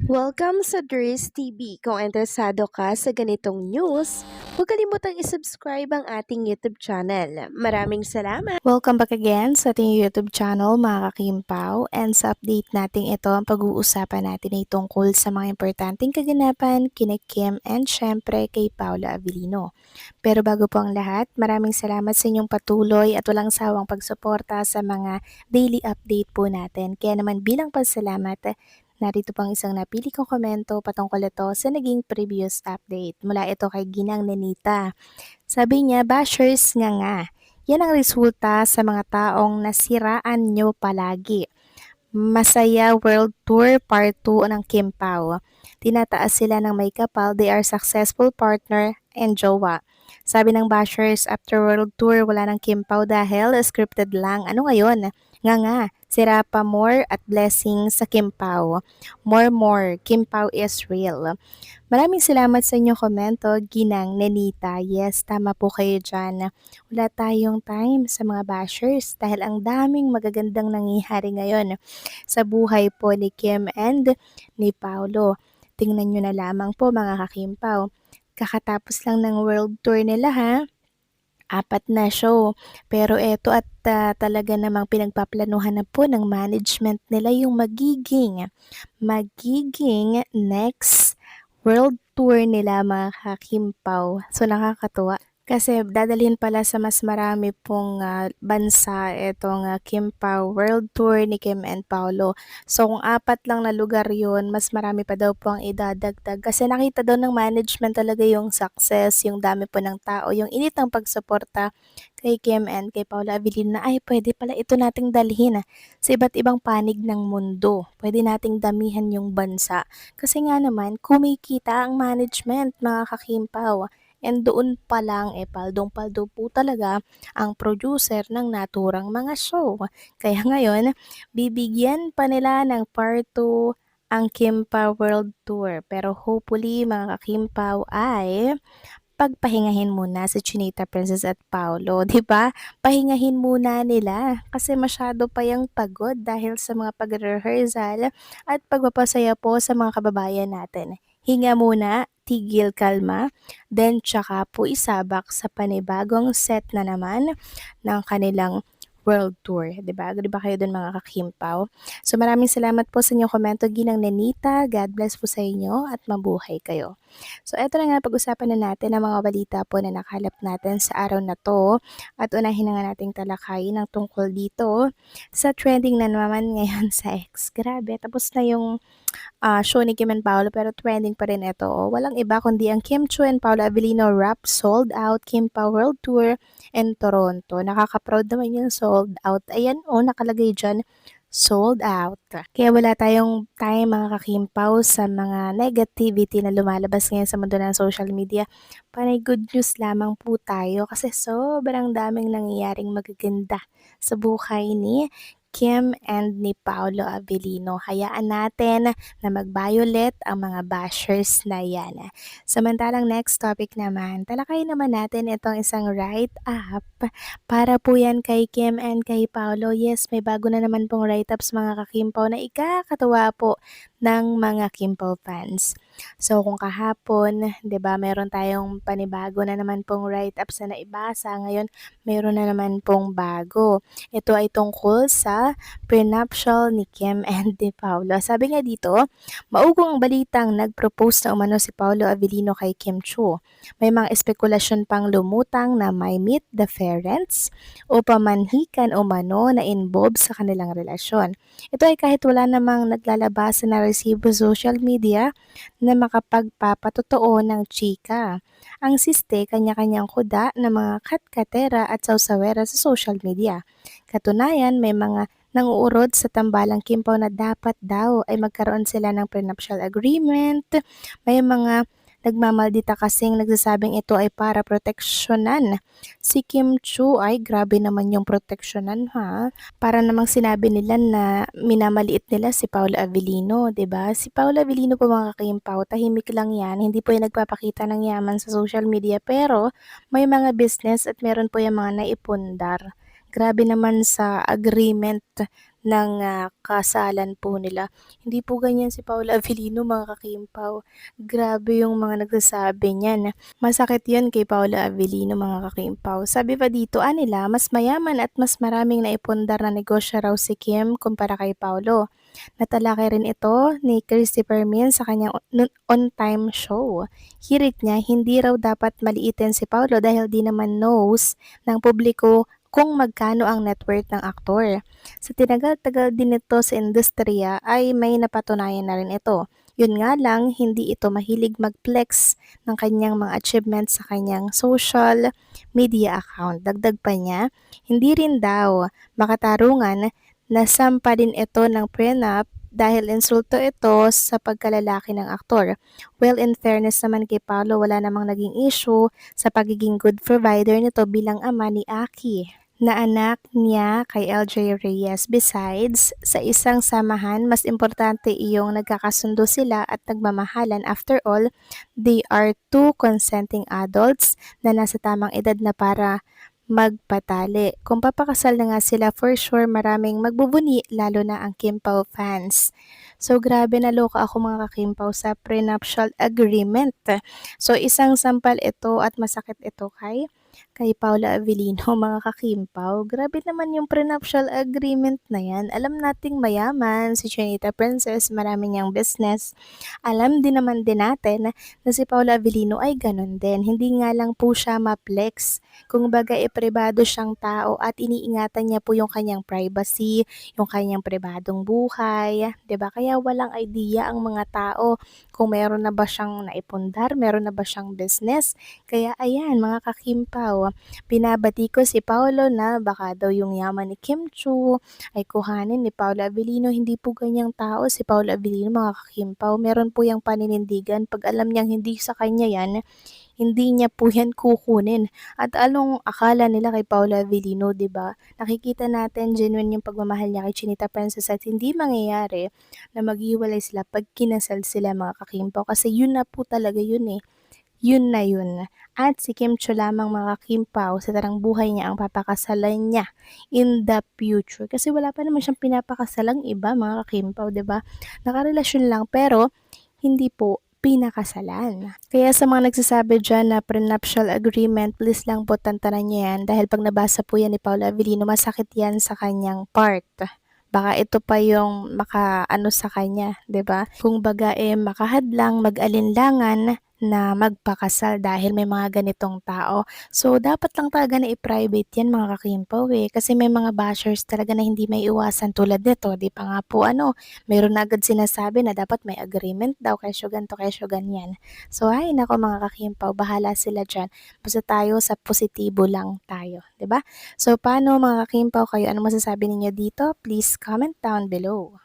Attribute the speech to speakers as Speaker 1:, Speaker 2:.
Speaker 1: Welcome sa Dries TV. Kung interesado ka sa ganitong news, huwag kalimutang isubscribe ang ating YouTube channel. Maraming salamat!
Speaker 2: Welcome back again sa ating YouTube channel mga kakimpaw, and sa update natin ito ang pag-uusapan natin ay tungkol sa mga importanteng kaganapan kina Kim and syempre kay Paula Avellino. Pero bago po ang lahat, maraming salamat sa inyong patuloy at walang sawang pagsuporta sa mga daily update po natin. Kaya naman bilang pasalamat, narito pang isang napili kong komento patungkol ito sa naging previous update. Mula ito kay Ginang Nenita. Sabi niya, bashers nga. Yan ang resulta sa mga taong nasiraan nyo palagi. Masaya World Tour Part 2 ng Kim Pao. Tinataas sila ng may kapal, they are successful partner and jowa. Sabi ng bashers, after World Tour, wala ng Kim Pao dahil scripted lang. Ano ngayon? Nga, sira pa more at blessings sa Kim Pao. More, Kim Pao is real. Maraming salamat sa inyong komento, Ginang Nenita. Yes, tama po kayo dyan. Wala tayong time sa mga bashers dahil ang daming magagandang nangyayari ngayon sa buhay po ni Kim and ni Paolo. Tingnan nyo na lamang po mga kakimpaw. Kakatapos lang ng world tour nila ha. 4 na show. Pero eto at talaga namang pinagpaplanuhan na po ng management nila yung magiging next world tour nila mga kakimpaw. So nakakatuwa. Kasi dadalhin pala sa mas marami pong bansa itong Kim Pao World Tour ni Kim and Paolo. So kung 4 lang na lugar yun, mas marami pa daw po ang idadagdag. Kasi nakita daw ng management talaga yung success, yung dami po ng tao, yung init ng pagsuporta kay Kim and kay Paolo Avellino na ay pwede pala ito nating dalhin sa iba't ibang panig ng mundo. Pwede nating damihan yung bansa. Kasi nga naman, kumikita ang management mga kakimpaw. And doon pa lang, paldong-paldo po talaga ang producer ng naturang mga show. Kaya ngayon, bibigyan pa nila ng part 2 ang Kimpa World Tour. Pero hopefully, mga kakimpaw ay pagpahingahin muna si Chinita Princess at Paolo, 'di ba? Pahingahin muna nila kasi masyado pa yang pagod dahil sa mga pagre-rehearsal at pagpapasaya po sa mga kababayan natin. Hinga muna, tigil kalma, then tsaka po isabak sa panibagong set na naman ng kanilang world tour, 'di ba? 'Di ba kayo dun mga kakimpaw? So maraming salamat po sa inyong komento, Ginang Nenita. God bless po sa inyo at mabuhay kayo. So eto na nga, pag-usapan na natin ang mga balita po na nakalap natin sa araw na to at unahin na nga nating talakayin ang tungkol dito sa trending na naman ngayon sa X. Grabe, tapos na yung show ni Kim and Paolo pero trending pa rin ito. Walang iba kundi ang Kim Chu and Paolo Avellino rap sold out Kim Pa World Tour in Toronto. Nakaka-proud naman yung sold out. Ayan nakalagay dyan, sold out. Kaya wala tayong time mga kakimpaw sa mga negativity na lumalabas ngayon sa mundo ng social media. Panay good news lamang po tayo kasi sobrang daming nangyayaring magaganda sa buhay ni Kim and ni Paolo Avellino. Hayaan natin na mag-violet ang mga bashers na yan. Samantalang next topic naman, talakayin naman natin itong isang write-up para po yan kay Kim and kay Paolo. Yes, may bago na naman pong write-ups mga kakimpaw na ikakatuwa po ng mga Kimpaw fans. So kung kahapon, 'di ba, meron tayong panibago na naman pong write-ups na naibasa, ngayon meron na naman pong bago. Ito ay tungkol sa prenuptial ni Kim and ni Paolo. Sabi nga dito, maugong ang balitang nag-propose na umano si Paolo Avellino kay Kim Chu. May mga espekulasyon pang lumutang na may meet the parents o pamanhikan umano na involved sa kanilang relasyon. Ito ay kahit wala namang naglalabas na resibo social media na makapagpapatotoo ng chika. Ang siste, kanya-kanyang kuda ng mga katkatera at sausawera sa social media. Katunayan, may mga nanguurod sa tambalang Kimpaw na dapat daw ay magkaroon sila ng prenuptial agreement. May mga nagmamaldita kasing nagsasabing ito ay para proteksyonan. Si Kim Chu ay grabe naman yung proteksyonan ha. Para namang sinabi nila na minamaliit nila si Paolo Avellino, 'di ba? Si Paolo Avellino po mga kakimpaw, tahimik lang 'yan, hindi po 'yan nagpapakita ng yaman sa social media pero may mga business at meron po yung mga naipundar. Grabe naman sa agreement ng kasalan po nila. Hindi po ganyan si Paula Avellino mga kakimpaw. Grabe yung mga nagsasabi niyan. Masakit yun kay Paula Avellino mga kakimpaw. Sabi pa dito, nila, mas mayaman at mas maraming naipundar na negosyo raw si Kim kumpara kay Paulo. Natalakay rin ito ni Christopher Min sa kanyang on-time show. Hirit niya, hindi raw dapat maliitin si Paulo dahil di naman knows ng publiko kung magkano ang net worth ng aktor. Sa tinagal-tagal din ito sa industriya ay may napatunayan na rin ito. Yun nga lang, hindi ito mahilig mag-flex ng kanyang mga achievements sa kanyang social media account. Dagdag pa niya, hindi rin daw makatarungan nasampa din ito ng prenup dahil insulto ito sa pagkalalaki ng aktor. Well, in fairness naman kay Paolo, wala namang naging issue sa pagiging good provider nito bilang ama ni Aki na anak niya kay LJ Reyes. Besides, sa isang samahan, mas importante iyong nagkakasundo sila at nagmamahalan. After all, they are two consenting adults na nasa tamang edad na para magpatali. Kung papakasal na nga sila, for sure maraming magbubuni, lalo na ang Kim Pao fans. So grabe, naloka ako mga kakimpaw sa prenuptial agreement. So isang sampal ito at masakit ito kay Paula Avellino mga kakimpaw. Grabe naman yung prenuptial agreement na yan. Alam nating mayaman si Chinita Princess, marami niyang business. Alam din naman din natin na si Paula Avellino ay ganun din. Hindi nga lang po siya ma-flex. Kung baga pribado siyang tao at iniingatan niya po yung kanyang privacy, yung kanyang pribadong buhay, 'di ba? Kaya walang idea ang mga tao kung meron na ba siyang naipundar, meron na ba siyang business. Kaya ayan mga kakimpaw, binabati ko si Paolo na baka daw yung yaman ni Kim Chu ay kuhanin ni Paula Avellino. Hindi po ganyang tao si Paula Avellino mga kakimpaw. Meron po yung paninindigan. Pag alam niyang hindi sa kanya yan, hindi niya po yan kukunin. At anong akala nila kay Paula Avellino, 'di ba? Nakikita natin genuine yung pagmamahal niya kay Chinita Princess at hindi mangyayari na maghiwalay sila pag kinasal sila mga kakimpaw kasi yun na po talaga yun eh. Yun na yun. At si Kim Cho lamang mga kimpaw sa tarang buhay niya ang papakasalan niya in the future. Kasi wala pa naman siyang pinapakasalang iba mga kimpaw, 'di ba? Nakarelasyon lang pero hindi po pinakasalan. Kaya sa mga nagsasabi dyan na prenuptial agreement, please lang po tantanan niyo yan dahil pag nabasa po yan ni Paula Avellino, masakit yan sa kanyang part. Baka ito pa yung makaano sa kanya, 'di ba? Kung baga makahadlang, mag-alinlangan na magpakasal dahil may mga ganitong tao. So, dapat lang talaga na i-private yan mga kakimpaw kasi may mga bashers talaga na hindi may iwasan tulad nito. Di pa nga po mayroon na agad sinasabi na dapat may agreement daw, kesyo ganito, kesyo ganyan. So, ay nako mga kakimpaw, bahala sila dyan. Basta tayo sa positibo lang tayo, 'di ba? So, paano mga kakimpaw kayo? Ano masasabi ninyo dito? Please comment down below.